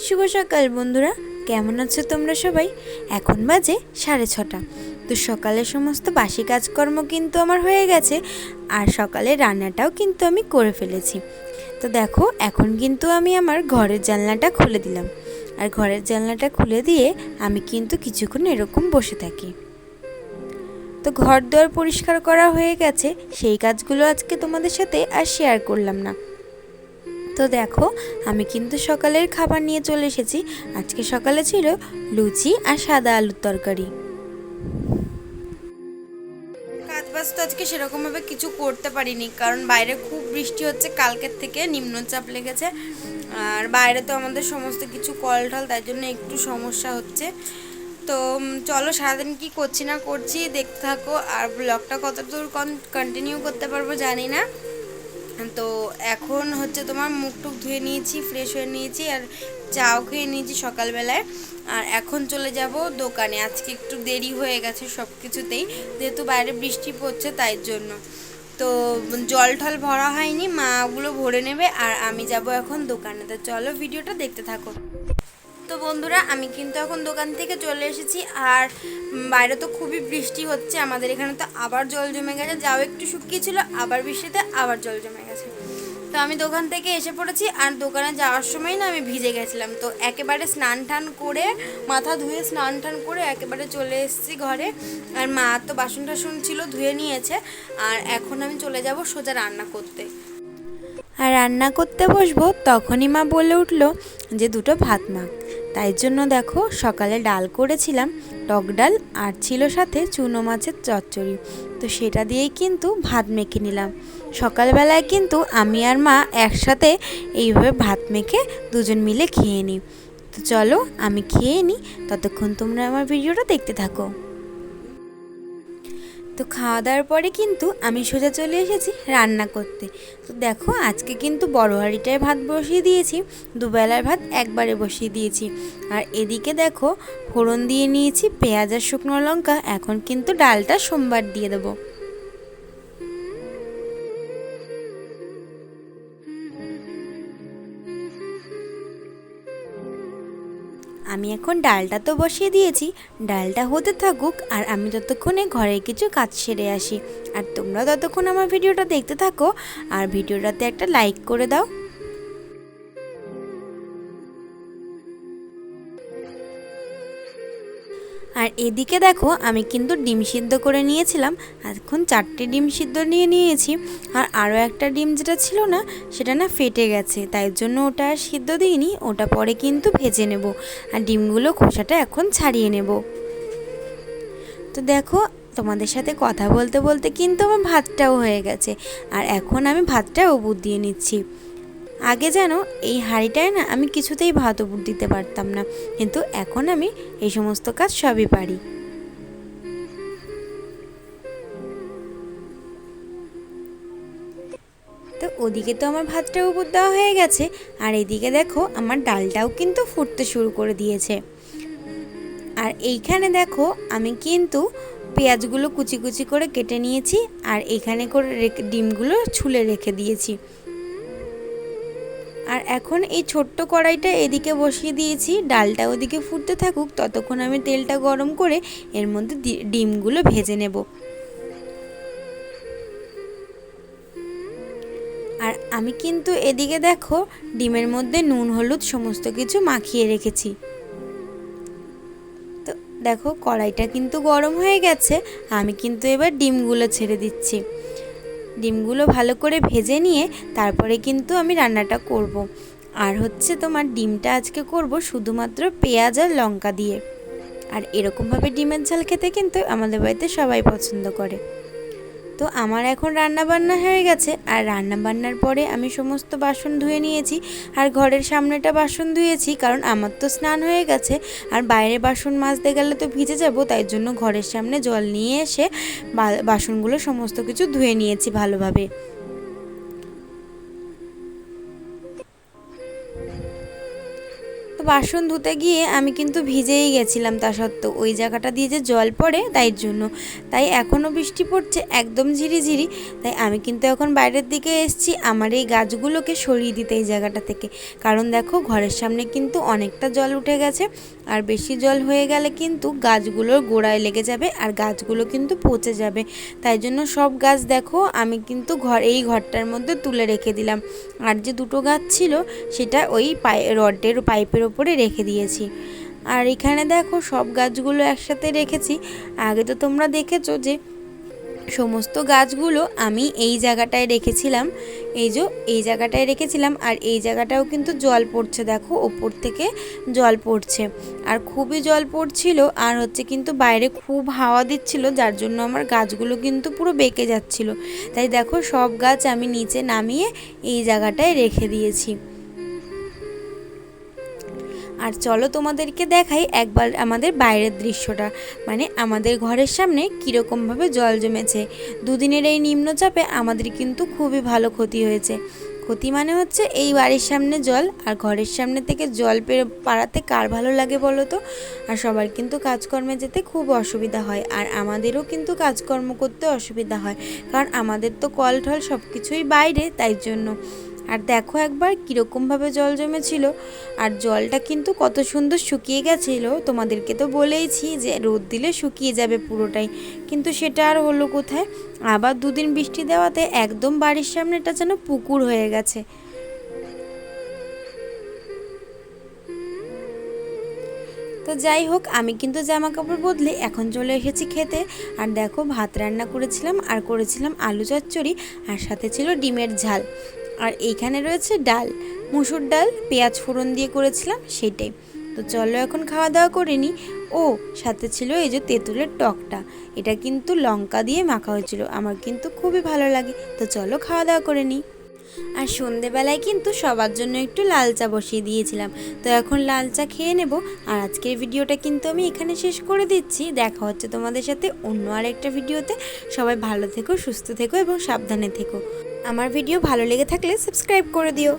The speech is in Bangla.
শুভ সকাল বন্ধুরা, কেমন আছো তোমরা সবাই? এখন বাজে 6:30। তো সকালের সমস্ত বাসি কাজকর্ম কিন্তু আমার হয়ে গেছে, আর সকালে রান্নাটাও কিন্তু আমি করে ফেলেছি। তো দেখো, এখন কিন্তু আমি আমার ঘরের জানলাটা খুলে দিলাম, আর ঘরের জানলাটা খুলে দিয়ে আমি কিন্তু কিছুক্ষণ এরকম বসে থাকি। তো ঘর দুয়ার পরিষ্কার করা হয়ে গেছে, সেই কাজগুলো আজকে তোমাদের সাথে আর শেয়ার করলাম না। তো দেখো, আমি কিন্তু সকালের খাবার নিয়ে চলে এসেছি। আজকে সকালে ছিল লুচি আর সাদা আলুর তরকারি। কাজ বাজ তো আজকে সেরকমভাবে কিছু করতে পারিনি, কারণ বাইরে খুব বৃষ্টি হচ্ছে, কালকের থেকে নিম্নচাপ লেগেছে। আর বাইরে তো আমাদের সমস্ত কিছু কল টল, তাই জন্য একটু সমস্যা হচ্ছে। তো চলো, সারাদিন কি করছি না করছি দেখতে থাকো, আর ব্লগটা কতদূর কন্টিনিউ করতে পারবো জানি না। তো এখন হচ্ছে তোমার মুখ টুক ধুয়ে নিয়েছি, ফ্রেশ হয়ে নিয়েছি, আর চাও খেয়ে নিয়েছি সকালবেলায়। আর এখন চলে যাব দোকানে। আজকে একটু দেরি হয়ে গেছে সব কিছুতেই, যেহেতু বাইরে বৃষ্টি পড়ছে তাই জন্য। তো জল ঠল ভরা হয়নি, মা ওগুলো ভরে নেবে, আর আমি যাব এখন দোকানে। তো চলো, ভিডিওটা দেখতে থাকো। তো বন্ধুরা, আমি কিন্তু এখন দোকান থেকে চলে এসেছি, আর বাইরে তো খুবই বৃষ্টি হচ্ছে। আমাদের এখানে তো আবার জল জমে গেছে, যাও একটু শুকিয়েছিল, আবার বৃষ্টিতে আবার জল জমে গেছে। তো আমি দোকান থেকে এসে পড়েছি, আর দোকানে যাওয়ার সময় না আমি ভিজে গেছিলাম। তো একেবারে স্নান টান করে, মাথা ধুয়ে স্নান টান করে একেবারে চলে এসেছি ঘরে। আর মা তো বাসন টাসন ছিল, ধুয়ে নিয়েছে। আর এখন আমি চলে যাব সোজা রান্না করতে। আর রান্না করতে বসবো তখনই মা বলে উঠলো যে দুটো ভাত মাখ। তাই জন্য দেখো, সকালে ডাল করেছিলাম, টক ডাল, আর ছিল সাথে চুনো মাছের চচ্চড়ি। তো সেটা দিয়েই কিন্তু ভাত মেখে নিলাম। সকালবেলায় কিন্তু আমি আর মা একসাথে এইভাবে ভাত মেখে দুজন মিলে খেয়ে নিই। তো চলো, আমি খেয়ে নিই, ততক্ষণ তোমরা আমার ভিডিওটা দেখতে থাকো। তো খাওয়া দাওয়ার পরে কিন্তু আমি সোজা চলে এসেছি রান্না করতে। তো দেখো, আজকে কিন্তু বড় হাঁড়িটায় ভাত বসিয়ে দিয়েছি, দুবেলার ভাত একবারে বসিয়ে দিয়েছি। আর এদিকে দেখো, ফোড়ন দিয়ে নিয়েছি পেঁয়াজ আর শুকনো লঙ্কা। এখন কিন্তু ডালটা সোমবার দিয়ে দেবো। আমি এখন ডালটা তো বসিয়ে দিয়েছি, ডালটা হতে থাকুক, আর আমি ততক্ষণে ঘরের কিছু কাজ সেরে আসি। আর তোমরা ততক্ষণ আমার ভিডিওটা দেখতে থাকো, আর ভিডিওটাতে একটা লাইক করে দাও। আর এদিকে দেখো, আমি কিন্তু ডিম সিদ্ধ করে নিয়েছিলাম। এখন 4টে ডিম সিদ্ধ নিয়ে নিয়েছি। আর আরও একটা ডিম যেটা ছিল না, সেটা না ফেটে গেছে, তাই জন্য ওটা আর সিদ্ধ দিইনি, ওটা পরে কিন্তু ভেজে নেব। আর ডিমগুলো খোসাটা এখন ছাড়িয়ে নেব। তো দেখো, তোমাদের সাথে কথা বলতে বলতে কিন্তু আমার ভাতটাও হয়ে গেছে। আর এখন আমি ভাতটা উবুর দিয়ে নিচ্ছি। আগে যেন এই হাঁড়িটায় না আমি কিছুতেই ভাত উবুর দিতে পারতাম না, কিন্তু এখন আমি এই সমস্ত কাজ সবই পারি। তো ওদিকে তো আমার ভাতটা উবুর দেওয়া হয়ে গেছে, আর এদিকে দেখো আমার ডালটাও কিন্তু ফুটতে শুরু করে দিয়েছে। আর এইখানে দেখো, আমি কিন্তু পেঁয়াজগুলো কুচি কুচি করে কেটে নিয়েছি, আর এইখানে করে ডিমগুলো ছুলে রেখে দিয়েছি। আর এখন এই ছোট্ট কড়াইটা এদিকে বসিয়ে দিয়েছি, ডালটা ওদিকে ফুটতে থাকুক, ততক্ষণ আমি তেলটা গরম করে এর মধ্যে ডিমগুলো ভেজে নেব। আর আমি কিন্তু এদিকে দেখো, ডিমের মধ্যে নুন হলুদ সমস্ত কিছু মাখিয়ে রেখেছি। তো দেখো, কড়াইটা কিন্তু গরম হয়ে গেছে, আমি কিন্তু এবার ডিমগুলো ছেড়ে দিচ্ছি। ডিমগুলো ভালো করে ভেজে নিয়ে তারপরে কিন্তু আমি রান্নাটা করব। আর হচ্ছে তোমার ডিমটা আজকে করব শুধুমাত্র পেঁয়াজ আর লঙ্কা দিয়ে। আর এরকমভাবে ডিমের ঝাল খেতে কিন্তু আমাদের বাড়িতে সবাই পছন্দ করে। তো আমার এখন রান্না বান্না হয়ে গেছে, আর রান্না বান্নার পরে আমি সমস্ত বাসন ধুয়ে নিয়েছি। আর ঘরের সামনেটা বাসন ধুয়েছি, কারণ আমার তো স্নান হয়ে গেছে, আর বাইরে বাসন মাজতে গেলে তো ভিজে যাব, তাই জন্য ঘরের সামনে জল নিয়ে এসে বাসনগুলো সমস্ত কিছু ধুয়ে নিয়েছি ভালোভাবে। তো বাসন ধুতে গিয়ে আমি কিন্তু ভিজেই গেছিলাম, তা সত্ত্বেও ওই জায়গাটা দিয়ে যে জল পড়ে তাই জন্য, তাই এখনও বৃষ্টি পড়ছে একদম ঝিরিঝিরি। তাই আমি কিন্তু এখন বাইরের দিকে এসেছি আমার এই গাছগুলোকে সরিয়ে দিতে এই জায়গাটা থেকে, কারণ দেখো ঘরের সামনে কিন্তু অনেকটা জল উঠে গেছে, আর বেশি জল হয়ে গেলে কিন্তু গাছগুলোর গোড়ায় লেগে যাবে আর গাছগুলো কিন্তু পচে যাবে। তাই জন্য সব গাছ দেখো আমি কিন্তু এই ঘরটার মধ্যে তুলে রেখে দিলাম, আর যে দুটো গাছ ছিল সেটা ওই রডের পাইপের ওপরে রেখে দিয়েছি। আর এখানে দেখো সব গাছগুলো একসাথে রেখেছি। আগে তো তোমরা দেখেছো যে সমস্ত গাছগুলো আমি এই জায়গাটায় রেখেছিলাম, এই জায়গাটায় রেখেছিলাম, আর এই জায়গাটাও কিন্তু জল পড়ছে, দেখো ওপর থেকে জল পড়ছে আর খুবই জল পড়ছিল। আর হচ্ছে কিন্তু বাইরে খুব হাওয়া দিচ্ছিল, যার জন্য আমার গাছগুলো কিন্তু পুরো বেঁকে যাচ্ছিল। তাই দেখো সব গাছ আমি নিচে নামিয়ে এই জায়গাটায় রেখে দিয়েছি। আর চলো তোমাদেরকে দেখাই একবার আমাদের বাইরের দৃশ্যটা, মানে আমাদের ঘরের সামনে কীরকমভাবে জল জমেছে। দুদিনের এই নিম্নচাপে আমাদের কিন্তু খুবই ভালো ক্ষতি হয়েছে। ক্ষতি মানে হচ্ছে এই বাড়ির সামনে জল, আর ঘরের সামনে থেকে জল পাড়াতে কার ভালো লাগে বলো তো। আর সবার কিন্তু কাজকর্মে যেতে খুব অসুবিধা হয়, আর আমাদেরও কিন্তু কাজকর্ম করতে অসুবিধা হয়, কারণ আমাদের তো কল ঠল সব কিছুই বাইরে, তাই জন্য। আর দেখো একবার কীরকমভাবে জল জমেছিল, আর জলটা কিন্তু কত সুন্দর শুকিয়ে গেছিলো। তোমাদেরকে তো বলেইছি যে রোদ দিলে শুকিয়ে যাবে পুরোটাই, কিন্তু সেটা আর হলো কোথায়। আবার দুদিন বৃষ্টি দেওয়াতে একদম বাড়ির সামনেটা যেন পুকুর হয়ে গেছে। তো যাই হোক, আমি কিন্তু জামা কাপড় বদলে এখন চলে এসেছি খেতে। আর দেখো ভাত রান্না করেছিলাম, আর করেছিলাম আলু চচ্চড়ি, আর সাথে ছিল ডিমের ঝাল। আর এইখানে রয়েছে ডাল, মুসুর ডাল পেঁয়াজ ফোড়ন দিয়ে করেছিলাম সেটাই। তো চলো এখন খাওয়া দাওয়া করে নিই। ও সাথে ছিল এই যে তেঁতুলের টকটা, এটা কিন্তু লঙ্কা দিয়ে মাখা হয়েছিল, আমার কিন্তু খুবই ভালো লাগে। তো চলো খাওয়া দাওয়া করে নিই। আর সন্ধেবেলায় কিন্তু সবার জন্য একটু লাল চা বসিয়ে দিয়েছিলাম, তো এখন লাল চা খেয়ে নেব। আর আজকের ভিডিওটা কিন্তু আমি এখানে শেষ করে দিচ্ছি। দেখা হচ্ছে তোমাদের সাথে অন্য আরেকটা ভিডিওতে। সবাই ভালো থেকো, সুস্থ থেকো এবং সাবধানে থেকো। আমার ভিডিও ভালো লেগে থাকলে সাবস্ক্রাইব করে দিও।